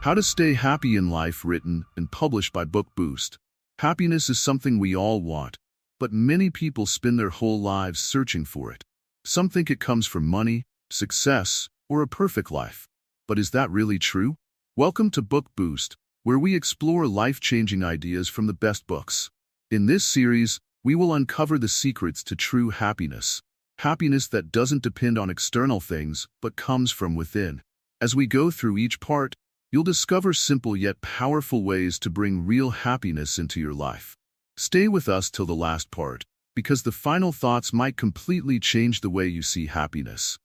How to Stay Happy in Life, written and published by Book Boost. Happiness is something we all want, but many people spend their whole lives searching for it. Some think it comes from money, success, or a perfect life. But is that really true? Welcome to Book Boost, where we explore life-changing ideas from the best books. In this series, we will uncover the secrets to true happiness. Happiness that doesn't depend on external things, but comes from within. As we go through each part, you'll discover simple yet powerful ways to bring real happiness into your life. Stay with us till the last part, because the final thoughts might completely change the way you see happiness.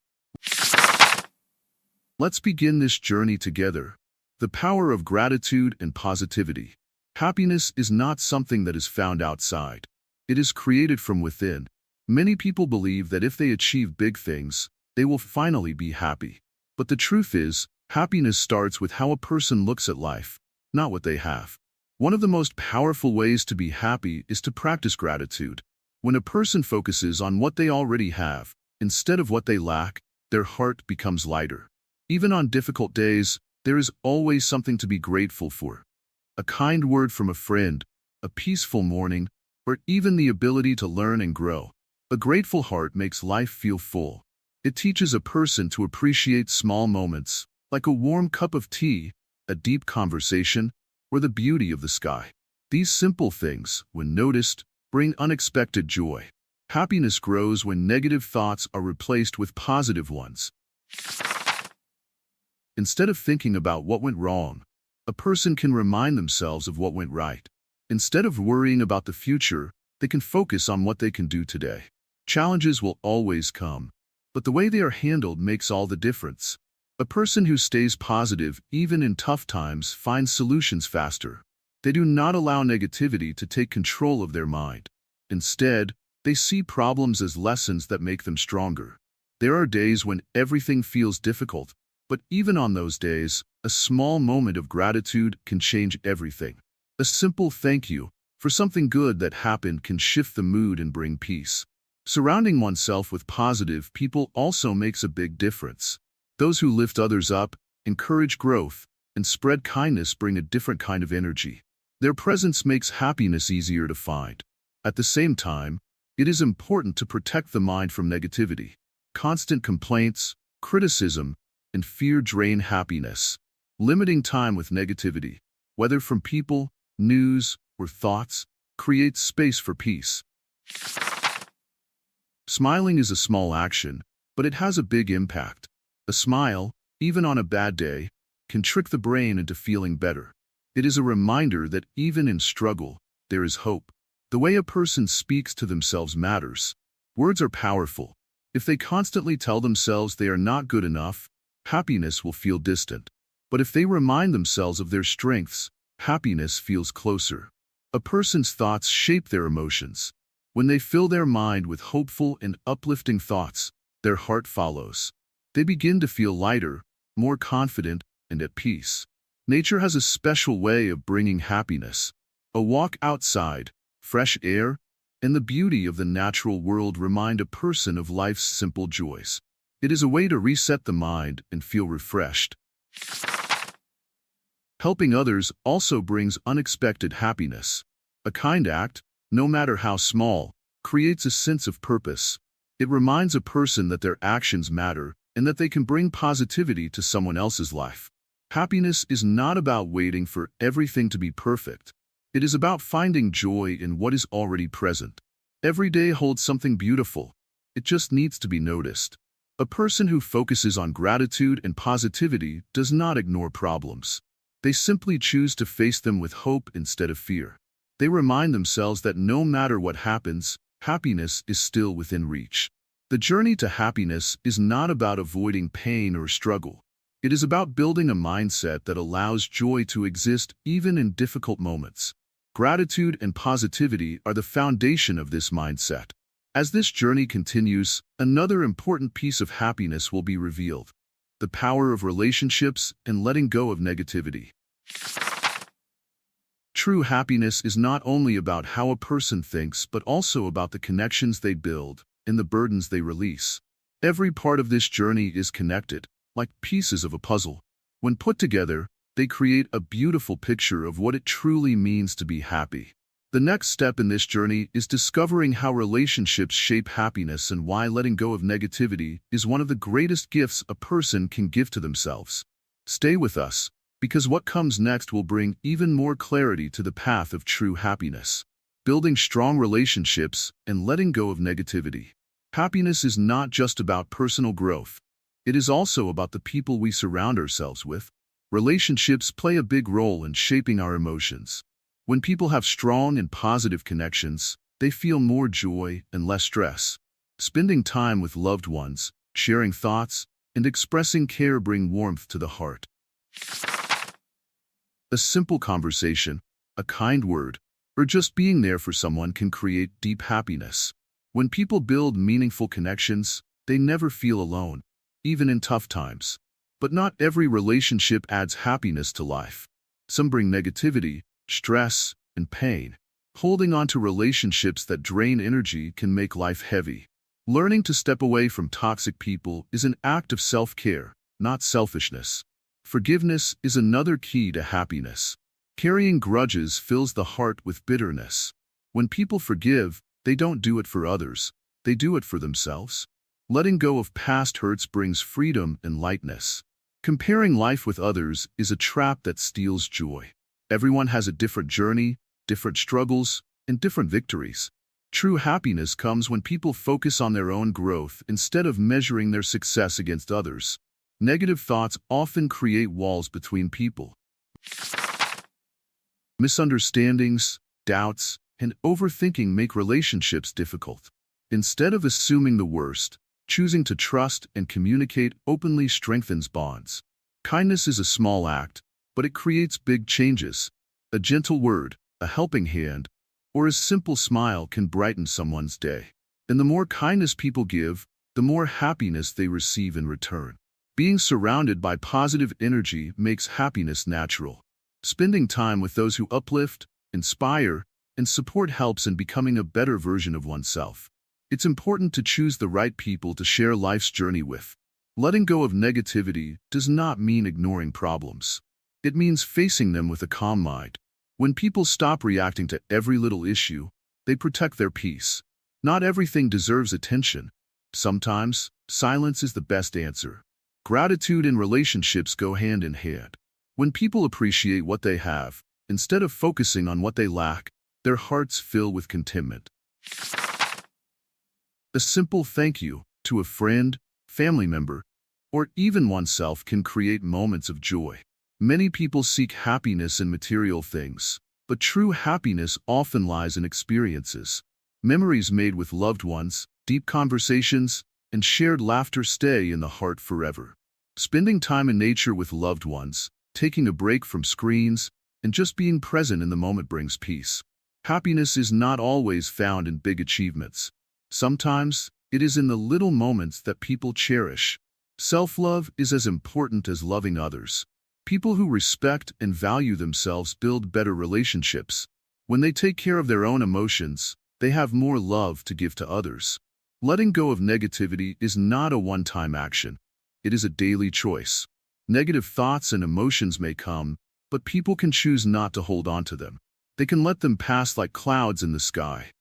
Let's begin this journey together. The power of gratitude and positivity. Happiness is not something that is found outside. It is created from within. Many people believe that if they achieve big things, they will finally be happy. But the truth is, happiness starts with how a person looks at life, not what they have. One of the most powerful ways to be happy is to practice gratitude. When a person focuses on what they already have, instead of what they lack, their heart becomes lighter. Even on difficult days, there is always something to be grateful for. A kind word from a friend, a peaceful morning, or even the ability to learn and grow. A grateful heart makes life feel full. It teaches a person to appreciate small moments, like a warm cup of tea, a deep conversation, or the beauty of the sky. These simple things, when noticed, bring unexpected joy. Happiness grows when negative thoughts are replaced with positive ones. Instead of thinking about what went wrong, a person can remind themselves of what went right. Instead of worrying about the future, they can focus on what they can do today. Challenges will always come, but the way they are handled makes all the difference. A person who stays positive, even in tough times, finds solutions faster. They do not allow negativity to take control of their mind. Instead, they see problems as lessons that make them stronger. There are days when everything feels difficult, but even on those days, a small moment of gratitude can change everything. A simple thank you for something good that happened can shift the mood and bring peace. Surrounding oneself with positive people also makes a big difference. Those who lift others up, encourage growth, and spread kindness bring a different kind of energy. Their presence makes happiness easier to find. At the same time, it is important to protect the mind from negativity. Constant complaints, criticism, and fear drain happiness. Limiting time with negativity, whether from people, news, or thoughts, creates space for peace. Smiling is a small action, but it has a big impact. A smile, even on a bad day, can trick the brain into feeling better. It is a reminder that even in struggle, there is hope. The way a person speaks to themselves matters. Words are powerful. If they constantly tell themselves they are not good enough, happiness will feel distant. But if they remind themselves of their strengths, happiness feels closer. A person's thoughts shape their emotions. When they fill their mind with hopeful and uplifting thoughts, their heart follows. They begin to feel lighter, more confident, and at peace. Nature has a special way of bringing happiness. A walk outside, fresh air, and the beauty of the natural world remind a person of life's simple joys. It is a way to reset the mind and feel refreshed. Helping others also brings unexpected happiness. A kind act, no matter how small, creates a sense of purpose. It reminds a person that their actions matter and that they can bring positivity to someone else's life. Happiness is not about waiting for everything to be perfect. It is about finding joy in what is already present. Every day holds something beautiful. It just needs to be noticed. A person who focuses on gratitude and positivity does not ignore problems. They simply choose to face them with hope instead of fear. They remind themselves that no matter what happens, happiness is still within reach. The journey to happiness is not about avoiding pain or struggle. It is about building a mindset that allows joy to exist even in difficult moments. Gratitude and positivity are the foundation of this mindset. As this journey continues, another important piece of happiness will be revealed: the power of relationships and letting go of negativity. True happiness is not only about how a person thinks, but also about the connections they build and the burdens they release. Every part of this journey is connected, like pieces of a puzzle. When put together, They create a beautiful picture of what it truly means to be happy. The next step in this journey is discovering how relationships shape happiness and why letting go of negativity is one of the greatest gifts a person can give to themselves. Stay with us, because what comes next will bring even more clarity to the path of true happiness. Building strong relationships and letting go of negativity. Happiness is not just about personal growth. It is also about the people we surround ourselves with. Relationships play a big role in shaping our emotions. When people have strong and positive connections, they feel more joy and less stress. Spending time with loved ones, sharing thoughts, and expressing care bring warmth to the heart. A simple conversation, a kind word, or just being there for someone can create deep happiness. When people build meaningful connections, they never feel alone, even in tough times. But not every relationship adds happiness to life. Some bring negativity, stress, and pain. Holding on to relationships that drain energy can make life heavy. Learning to step away from toxic people is an act of self-care, not selfishness. Forgiveness is another key to happiness. Carrying grudges fills the heart with bitterness. When people forgive, they don't do it for others, they do it for themselves. Letting go of past hurts brings freedom and lightness. Comparing life with others is a trap that steals joy. Everyone has a different journey, different struggles, and different victories. True happiness comes when people focus on their own growth instead of measuring their success against others. Negative thoughts often create walls between people. Misunderstandings, doubts, and overthinking make relationships difficult. Instead of assuming the worst, choosing to trust and communicate openly strengthens bonds. Kindness is a small act, but it creates big changes. A gentle word, a helping hand, or a simple smile can brighten someone's day. And the more kindness people give, the more happiness they receive in return. Being surrounded by positive energy makes happiness natural. Spending time with those who uplift, inspire, and support helps in becoming a better version of oneself. It's important to choose the right people to share life's journey with. Letting go of negativity does not mean ignoring problems. It means facing them with a calm mind. When people stop reacting to every little issue, they protect their peace. Not everything deserves attention. Sometimes, silence is the best answer. Gratitude and relationships go hand in hand. When people appreciate what they have, instead of focusing on what they lack, their hearts fill with contentment. A simple thank you to a friend, family member, or even oneself can create moments of joy. Many people seek happiness in material things, but true happiness often lies in experiences. Memories made with loved ones, deep conversations, and shared laughter stay in the heart forever. Spending time in nature with loved ones, taking a break from screens, and just being present in the moment brings peace. Happiness is not always found in big achievements. Sometimes, it is in the little moments that people cherish. Self-love is as important as loving others. People who respect and value themselves build better relationships. When they take care of their own emotions, they have more love to give to others. Letting go of negativity is not a one-time action. It is a daily choice. Negative thoughts and emotions may come, but people can choose not to hold on to them. They can let them pass like clouds in the sky.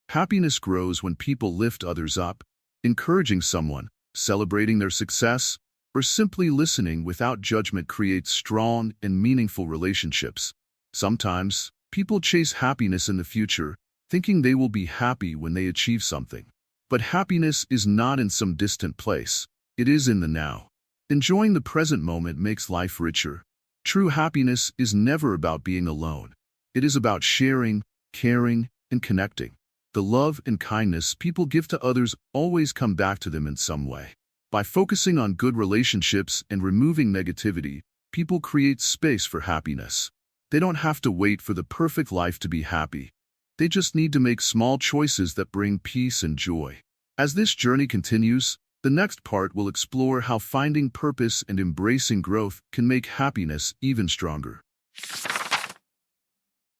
Happiness grows when people lift others up, encouraging someone, celebrating their success, or simply listening without judgment creates strong and meaningful relationships. Sometimes, people chase happiness in the future, thinking they will be happy when they achieve something. But happiness is not in some distant place. It is in the now. Enjoying the present moment makes life richer. True happiness is never about being alone. It is about sharing, caring, and connecting. The love and kindness people give to others always come back to them in some way. By focusing on good relationships and removing negativity, people create space for happiness. They don't have to wait for the perfect life to be happy. They just need to make small choices that bring peace and joy. As this journey continues, the next part will explore how finding purpose and embracing growth can make happiness even stronger.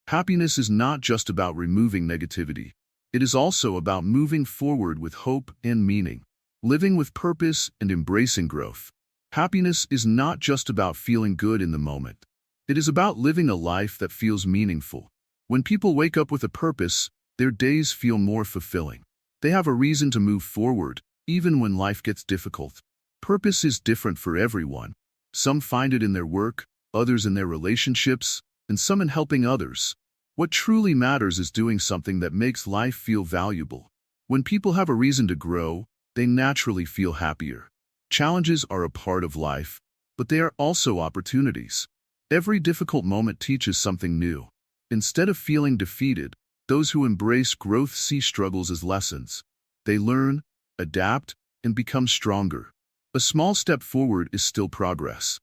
Happiness is not just about removing negativity. It is also about moving forward with hope and meaning. Living with purpose and embracing growth. Happiness is not just about feeling good in the moment. It is about living a life that feels meaningful. When people wake up with a purpose, their days feel more fulfilling. They have a reason to move forward, even when life gets difficult. Purpose is different for everyone. Some find it in their work, others in their relationships, and some in helping others. What truly matters is doing something that makes life feel valuable. When people have a reason to grow, they naturally feel happier. Challenges are a part of life, but they are also opportunities. Every difficult moment teaches something new. Instead of feeling defeated, those who embrace growth see struggles as lessons. They learn, adapt, and become stronger. A small step forward is still progress.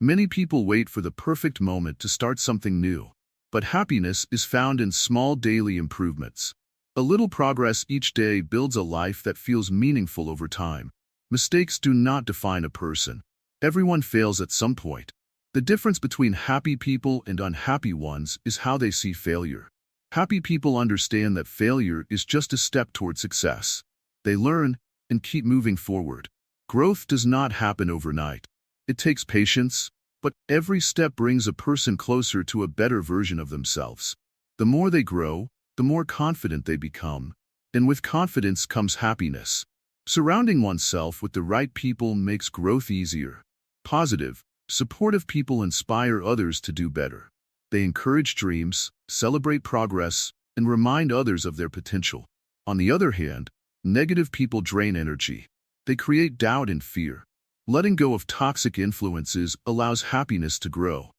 Many people wait for the perfect moment to start something new, but happiness is found in small daily improvements. A little progress each day builds a life that feels meaningful over time. Mistakes do not define a person. Everyone fails at some point. The difference between happy people and unhappy ones is how they see failure. Happy people understand that failure is just a step toward success. They learn and keep moving forward. Growth does not happen overnight. It takes patience, but every step brings a person closer to a better version of themselves. The more they grow, the more confident they become, and with confidence comes happiness. Surrounding oneself with the right people makes growth easier. Positive, supportive people inspire others to do better. They encourage dreams, celebrate progress, and remind others of their potential. On the other hand, negative people drain energy. They create doubt and fear. Letting go of toxic influences allows happiness to grow.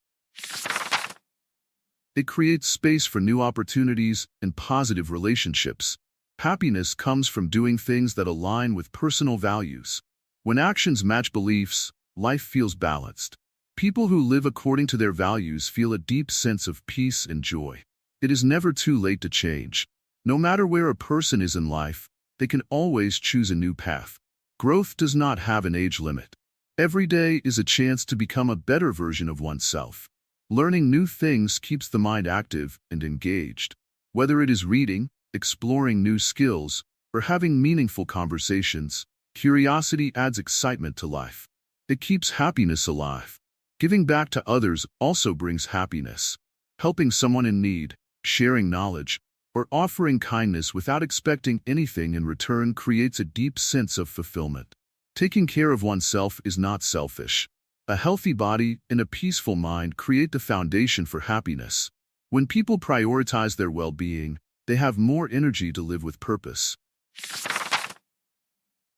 It creates space for new opportunities and positive relationships. Happiness comes from doing things that align with personal values. When actions match beliefs, life feels balanced. People who live according to their values feel a deep sense of peace and joy. It is never too late to change. No matter where a person is in life, they can always choose a new path. Growth does not have an age limit. Every day is a chance to become a better version of oneself. Learning new things keeps the mind active and engaged. Whether it is reading, exploring new skills, or having meaningful conversations, curiosity adds excitement to life. It keeps happiness alive. Giving back to others also brings happiness. Helping someone in need, sharing knowledge, or offering kindness without expecting anything in return creates a deep sense of fulfillment. Taking care of oneself is not selfish. A healthy body and a peaceful mind create the foundation for happiness. When people prioritize their well-being, they have more energy to live with purpose.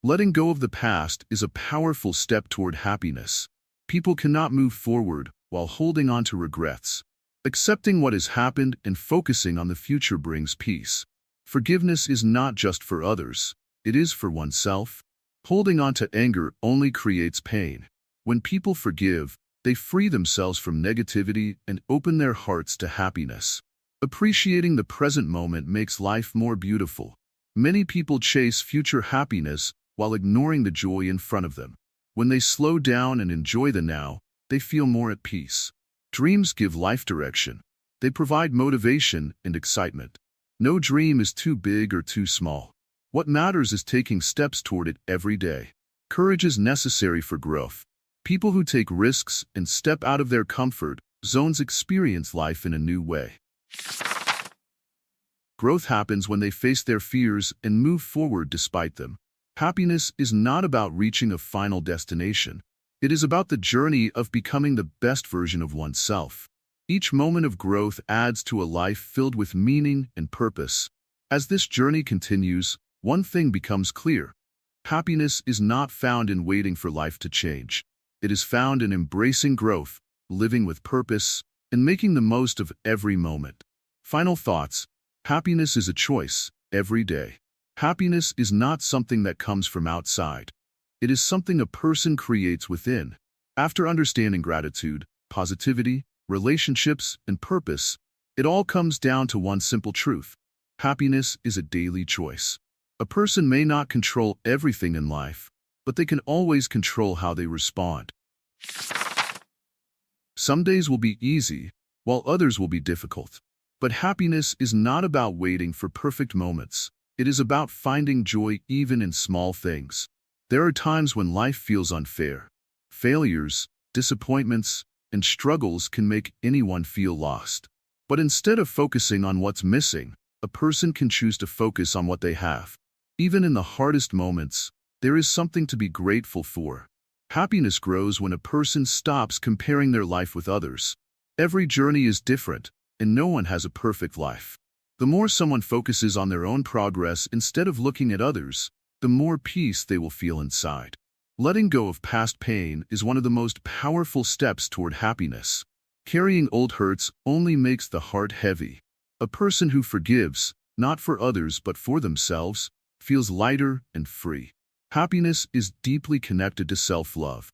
Letting go of the past is a powerful step toward happiness. People cannot move forward while holding on to regrets. Accepting what has happened and focusing on the future brings peace. Forgiveness is not just for others, it is for oneself. Holding on to anger only creates pain. When people forgive, they free themselves from negativity and open their hearts to happiness. Appreciating the present moment makes life more beautiful. Many people chase future happiness while ignoring the joy in front of them. When they slow down and enjoy the now, they feel more at peace. Dreams give life direction. They provide motivation and excitement. No dream is too big or too small. What matters is taking steps toward it every day. Courage is necessary for growth. People who take risks and step out of their comfort zones experience life in a new way. Growth happens when they face their fears and move forward despite them. Happiness is not about reaching a final destination. It is about the journey of becoming the best version of oneself. Each moment of growth adds to a life filled with meaning and purpose. As this journey continues, one thing becomes clear. Happiness is not found in waiting for life to change. It is found in embracing growth, living with purpose, and making the most of every moment. Final thoughts. Happiness is a choice, every day. Happiness is not something that comes from outside. It is something a person creates within. After understanding gratitude, positivity, relationships, and purpose, it all comes down to one simple truth. Happiness is a daily choice. A person may not control everything in life, but they can always control how they respond. Some days will be easy, while others will be difficult. But happiness is not about waiting for perfect moments. It is about finding joy even in small things. There are times when life feels unfair. Failures, disappointments, and struggles can make anyone feel lost. But instead of focusing on what's missing, a person can choose to focus on what they have. Even in the hardest moments, there is something to be grateful for. Happiness grows when a person stops comparing their life with others. Every journey is different, and no one has a perfect life. The more someone focuses on their own progress instead of looking at others, the more peace they will feel inside. Letting go of past pain is one of the most powerful steps toward happiness. Carrying old hurts only makes the heart heavy. A person who forgives, not for others but for themselves, feels lighter and free. Happiness is deeply connected to self-love.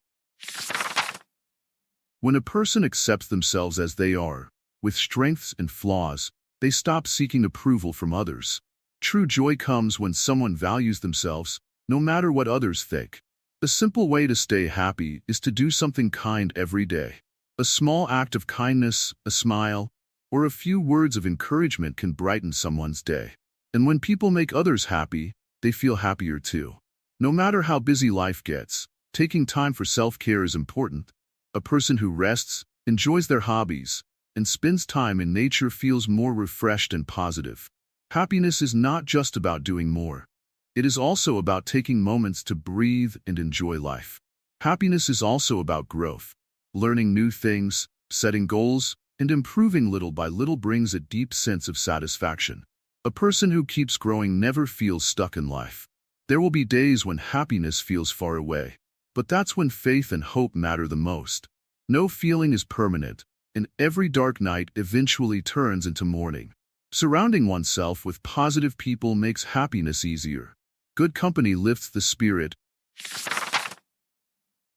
When a person accepts themselves as they are, with strengths and flaws, they stop seeking approval from others. True joy comes when someone values themselves, no matter what others think. A simple way to stay happy is to do something kind every day. A small act of kindness, a smile, or a few words of encouragement can brighten someone's day. And when people make others happy, they feel happier too. No matter how busy life gets, taking time for self-care is important. A person who rests, enjoys their hobbies, and spends time in nature feels more refreshed and positive. Happiness is not just about doing more. It is also about taking moments to breathe and enjoy life. Happiness is also about growth. Learning new things, setting goals, and improving little by little brings a deep sense of satisfaction. A person who keeps growing never feels stuck in life. There will be days when happiness feels far away, but that's when faith and hope matter the most. No feeling is permanent, and every dark night eventually turns into morning. Surrounding oneself with positive people makes happiness easier. Good company lifts the spirit,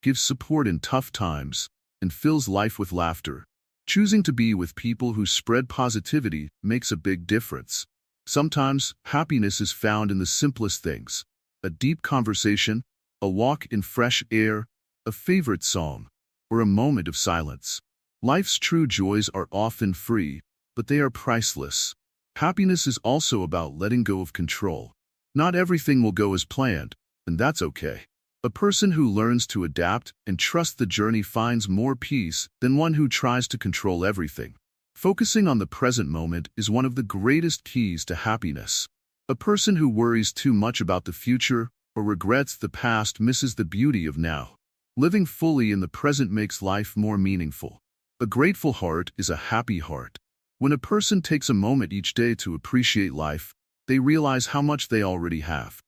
gives support in tough times, and fills life with laughter. Choosing to be with people who spread positivity makes a big difference. Sometimes, happiness is found in the simplest things. A deep conversation, a walk in fresh air, a favorite song, or a moment of silence. Life's true joys are often free, but they are priceless. Happiness is also about letting go of control. Not everything will go as planned, and that's okay. A person who learns to adapt and trust the journey finds more peace than one who tries to control everything. Focusing on the present moment is one of the greatest keys to happiness. A person who worries too much about the future or regrets the past misses the beauty of now. Living fully in the present makes life more meaningful. A grateful heart is a happy heart. When a person takes a moment each day to appreciate life, they realize how much they already have.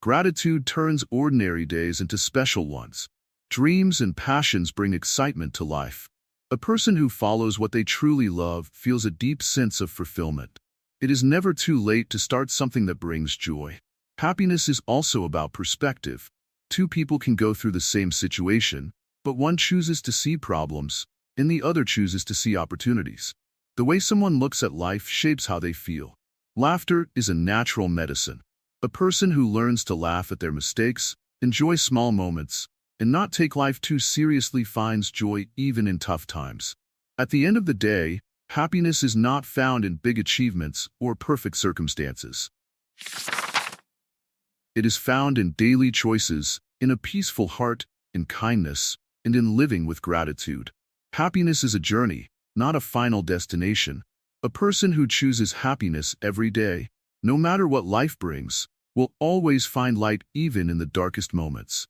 Gratitude turns ordinary days into special ones. Dreams and passions bring excitement to life. A person who follows what they truly love feels a deep sense of fulfillment. It is never too late to start something that brings joy. Happiness is also about perspective. Two people can go through the same situation, but one chooses to see problems, and the other chooses to see opportunities. The way someone looks at life shapes how they feel. Laughter is a natural medicine. A person who learns to laugh at their mistakes, enjoy small moments, and not take life too seriously finds joy even in tough times. At the end of the day, happiness is not found in big achievements or perfect circumstances. It is found in daily choices, in a peaceful heart, in kindness, and in living with gratitude. Happiness is a journey, not a final destination. A person who chooses happiness every day, no matter what life brings, will always find light even in the darkest moments.